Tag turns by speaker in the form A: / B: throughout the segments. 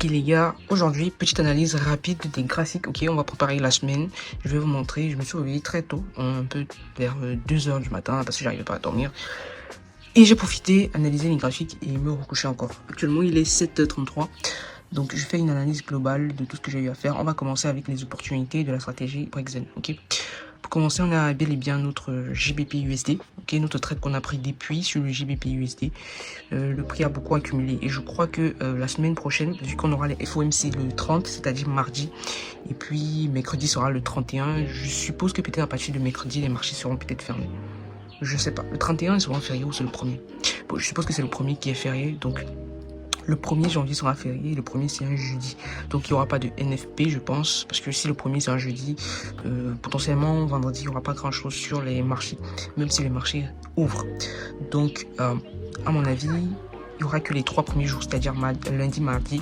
A: Ok les gars, aujourd'hui, petite analyse rapide des graphiques. Ok, on va préparer la semaine. Je vais vous montrer, je me suis réveillé très tôt, un peu vers 2 heures du matin parce que j'arrivais pas à dormir. Et j'ai profité, analyser les graphiques et me recoucher encore. Actuellement, il est 7h33. Donc, je fais une analyse globale de tout ce que j'ai eu à faire. On va commencer avec les opportunités de la stratégie Brexen. Ok. Pour commencer, on a bel et bien notre GBP USD, ok, notre trade qu'on a pris depuis sur le GBP USD. Le prix a beaucoup accumulé et je crois que la semaine prochaine, vu qu'on aura les FOMC le 30, c'est-à-dire mardi, et puis mercredi sera le 31, je suppose que peut-être à partir de mercredi, les marchés seront peut-être fermés. Je sais pas, le 31 est souvent férié ou c'est le premier? Bon, je suppose que c'est le premier qui est férié, donc le 1er janvier sera férié, le 1er c'est un jeudi. Donc il n'y aura pas de NFP je pense, parce que si le 1er c'est un jeudi, potentiellement vendredi il n'y aura pas grand chose sur les marchés, même si les marchés ouvrent. Donc à mon avis, il n'y aura que les 3 premiers jours, c'est-à-dire lundi, mardi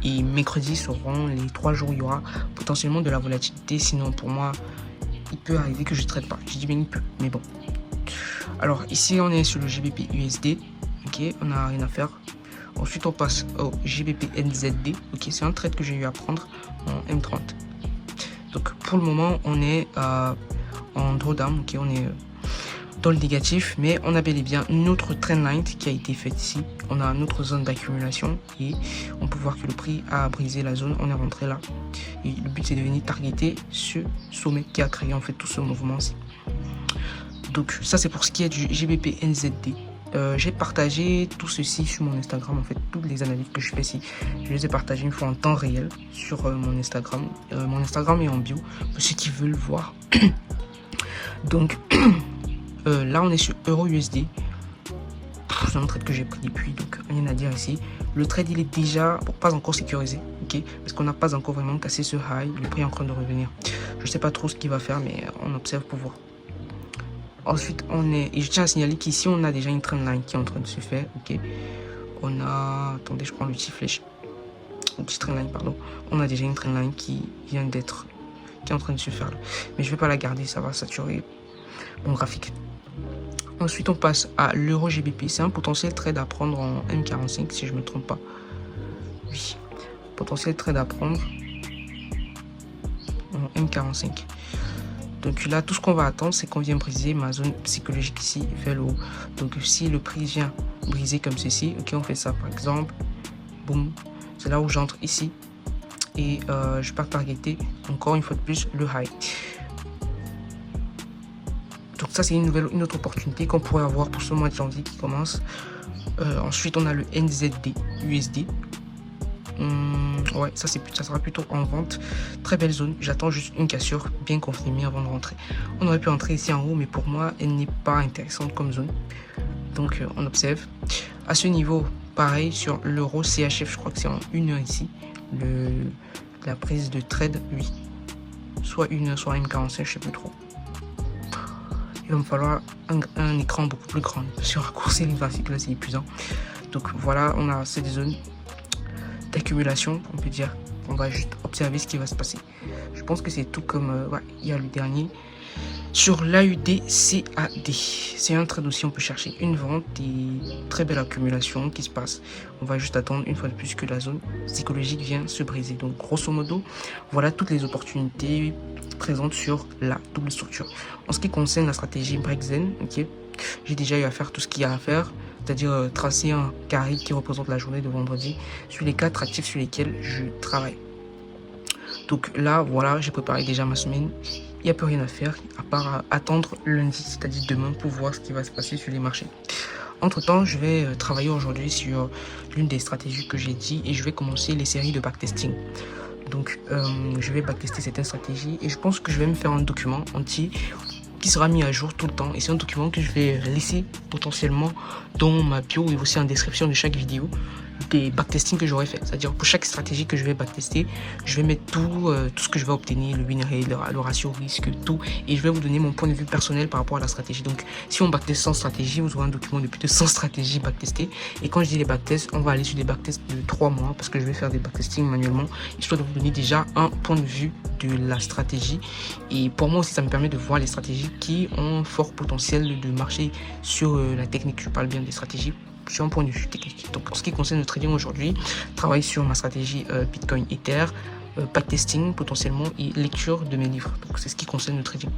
A: et mercredi seront les 3 jours où il y aura potentiellement de la volatilité. Sinon pour moi, il peut arriver que je ne traite pas. Je dis bien il peut, mais bon. Alors ici on est sur le GBP USD, ok, on n'a rien à faire. Ensuite, on passe au GBP NZD. Ok, c'est un trade que j'ai eu à prendre en M30. Donc, pour le moment, on est en drawdown. Ok, on est dans le négatif, mais on a bel et bien notre trendline qui a été faite ici. On a notre zone d'accumulation et on peut voir que le prix a brisé la zone. On est rentré là. Et le but, c'est de venir targeter ce sommet qui a créé en fait tout ce mouvement-ci. Donc, ça, c'est pour ce qui est du GBP NZD. J'ai partagé tout ceci sur mon Instagram, en fait, toutes les analyses que je fais ici, je les ai partagées une fois en temps réel sur mon Instagram. Mon Instagram est en bio, pour ceux qui veulent voir. Donc, là, on est sur EURUSD. C'est un trade que j'ai pris depuis, donc rien à dire ici. Le trade, il est déjà pas encore sécurisé, ok, parce qu'on n'a pas encore vraiment cassé ce high. Le prix est en train de revenir. Je sais pas trop ce qu'il va faire, mais on observe pour voir. Ensuite, et je tiens à signaler qu'ici, on a déjà une trendline qui est en train de se faire, ok. On a, attendez, je prends le petit flèche, le petit trendline, pardon. On a déjà une trendline qui vient d'être, qui est en train de se faire là. Mais je vais pas la garder, ça va saturer mon graphique. Ensuite, on passe à l'euro GBP. C'est un potentiel trade à prendre en M45, si je me trompe pas. Oui, potentiel trade à prendre en M45. Donc là, tout ce qu'on va attendre, c'est qu'on vient briser ma zone psychologique ici vers le haut. Donc si le prix vient briser comme ceci, ok, on fait ça par exemple. Boum, c'est là où j'entre ici. Et je pars targeter encore une fois de plus le high. Donc ça, c'est une autre opportunité qu'on pourrait avoir pour ce mois de janvier qui commence. Ensuite, on a le NZD USD. Ouais, ça sera plutôt en vente. Très belle zone. J'attends juste une cassure bien confirmée avant de rentrer. On aurait pu entrer ici en haut, mais pour moi, elle n'est pas intéressante comme zone. Donc, on observe. À ce niveau, pareil sur l'euro CHF, je crois que c'est en 1 heure ici. La prise de trade, oui. Soit 1 heure, soit M45, je sais plus trop. Il va me falloir un écran beaucoup plus grand. Sur raccourcir les graphiques, là, c'est épuisant. Donc, voilà, on a ces zones d'accumulation, on peut dire. On va juste observer ce qui va se passer. Je pense que c'est tout comme ouais, il y a le dernier sur l'AUD CAD. C'est un trade aussi, on peut chercher une vente et très belle accumulation qui se passe. On va juste attendre une fois de plus que la zone psychologique vient se briser. Donc grosso modo, voilà toutes les opportunités présentes sur la double structure. En ce qui concerne la stratégie Brexen, ok, j'ai déjà eu à faire tout ce qu'il y a à faire, c'est-à-dire tracer un carré qui représente la journée de vendredi sur les 4 actifs sur lesquels je travaille. Donc là, voilà, j'ai préparé déjà ma semaine. Il n'y a plus rien à faire à part attendre lundi, c'est-à-dire demain, pour voir ce qui va se passer sur les marchés. Entre-temps, je vais travailler aujourd'hui sur l'une des stratégies que j'ai dit et je vais commencer les séries de backtesting. Donc, je vais backtester certaines stratégies et je pense que je vais me faire un document entier qui sera mis à jour tout le temps. Et c'est un document que je vais laisser potentiellement dans ma bio et aussi en description de chaque vidéo des backtesting que j'aurais fait. C'est-à-dire pour chaque stratégie que je vais backtester, je vais mettre tout ce que je vais obtenir, le win rate, le ratio risque, tout. Et je vais vous donner mon point de vue personnel par rapport à la stratégie. Donc si on backteste 100 stratégies, vous aurez un document de plus de 100 stratégies backtestées. Et quand je dis les backtests, on va aller sur des backtests de 3 mois parce que je vais faire des backtesting manuellement, histoire de vous donner déjà un point de vue de la stratégie. Et pour moi aussi, ça me permet de voir les stratégies qui ont fort potentiel de marcher sur la technique. Je parle bien des stratégies sur un point de vue technique. Donc en ce qui concerne le trading aujourd'hui, je travaille sur ma stratégie Bitcoin Ether, backtesting potentiellement et lecture de mes livres. Donc c'est ce qui concerne le trading.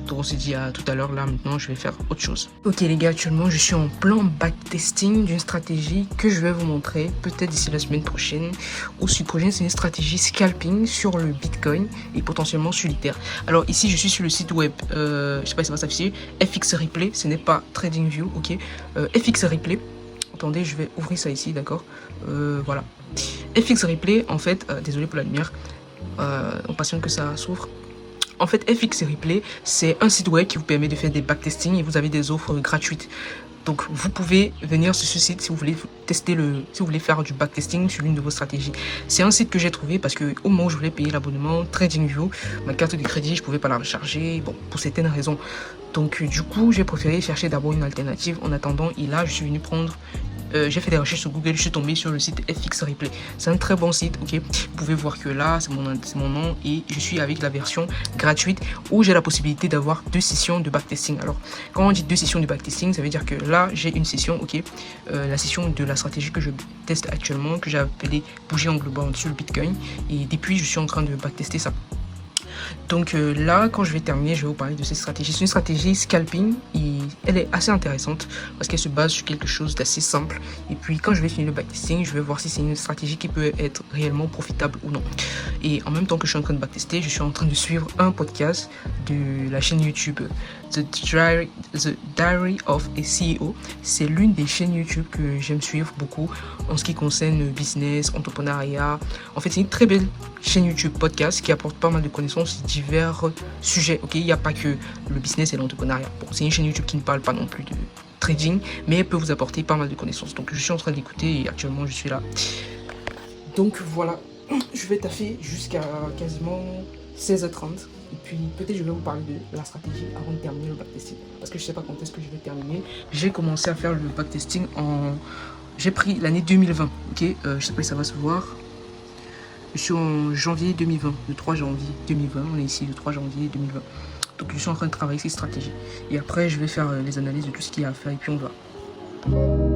A: Donc on s'est dit à tout à l'heure, là maintenant je vais faire autre chose. Ok les gars, actuellement je suis en plan backtesting d'une stratégie que je vais vous montrer peut-être d'ici la semaine prochaine ou suite prochaine. C'est une stratégie scalping sur le Bitcoin et potentiellement sur l'Ether. Alors ici je suis sur le site web, je sais pas si ça va s'afficher, FX Replay, ce n'est pas TradingView, ok. FX Replay, attendez je vais ouvrir ça ici, d'accord. Voilà. FX Replay en fait, désolé pour la lumière, on patiente que ça s'ouvre. En fait, FX Replay, c'est un site web qui vous permet de faire des backtesting et vous avez des offres gratuites. Donc, vous pouvez venir sur ce site si vous voulez tester si vous voulez faire du backtesting sur l'une de vos stratégies. C'est un site que j'ai trouvé parce que au moment où je voulais payer l'abonnement TradingView, ma carte de crédit, je pouvais pas la recharger, bon, pour certaines raisons. Donc, du coup, j'ai préféré chercher d'abord une alternative en attendant. Et là, je suis venu prendre j'ai fait des recherches sur Google, je suis tombé sur le site FX Replay. C'est un très bon site, ok. Vous pouvez voir que là, c'est mon nom et je suis avec la version gratuite où j'ai la possibilité d'avoir 2 sessions de backtesting. Alors, quand on dit 2 sessions de backtesting, ça veut dire que là, j'ai une session, ok, la session de la stratégie que je teste actuellement, que j'ai appelée bougie englobante sur le Bitcoin. Et depuis, je suis en train de backtester ça. Donc là, quand je vais terminer, je vais vous parler de cette stratégie. C'est une stratégie scalping et elle est assez intéressante parce qu'elle se base sur quelque chose d'assez simple. Et puis quand je vais finir le backtesting, je vais voir si c'est une stratégie qui peut être réellement profitable ou non. Et en même temps que je suis en train de backtester, je suis en train de suivre un podcast de la chaîne YouTube The Diary of a CEO. C'est l'une des chaînes YouTube que j'aime suivre beaucoup en ce qui concerne le business, entrepreneuriat. En fait, c'est une très belle chaîne YouTube podcast qui apporte pas mal de connaissances sur divers sujets. Ok, il n'y a pas que le business et l'entrepreneuriat. Bon, c'est une chaîne YouTube qui ne parle pas non plus de trading, mais elle peut vous apporter pas mal de connaissances. Donc, je suis en train d'écouter et actuellement, je suis là. Donc, voilà. Je vais taffer jusqu'à quasiment 16h30. Et puis, peut-être je vais vous parler de la stratégie avant de terminer le backtesting. Parce que je ne sais pas quand est-ce que je vais terminer. J'ai commencé à faire le backtesting j'ai pris l'année 2020. Ok, je ne sais pas si ça va se voir. Je suis en janvier 2020, le 3 janvier 2020, on est ici le 3 janvier 2020. Donc je suis en train de travailler ces stratégies. Et après, je vais faire les analyses de tout ce qu'il y a à faire et puis on va.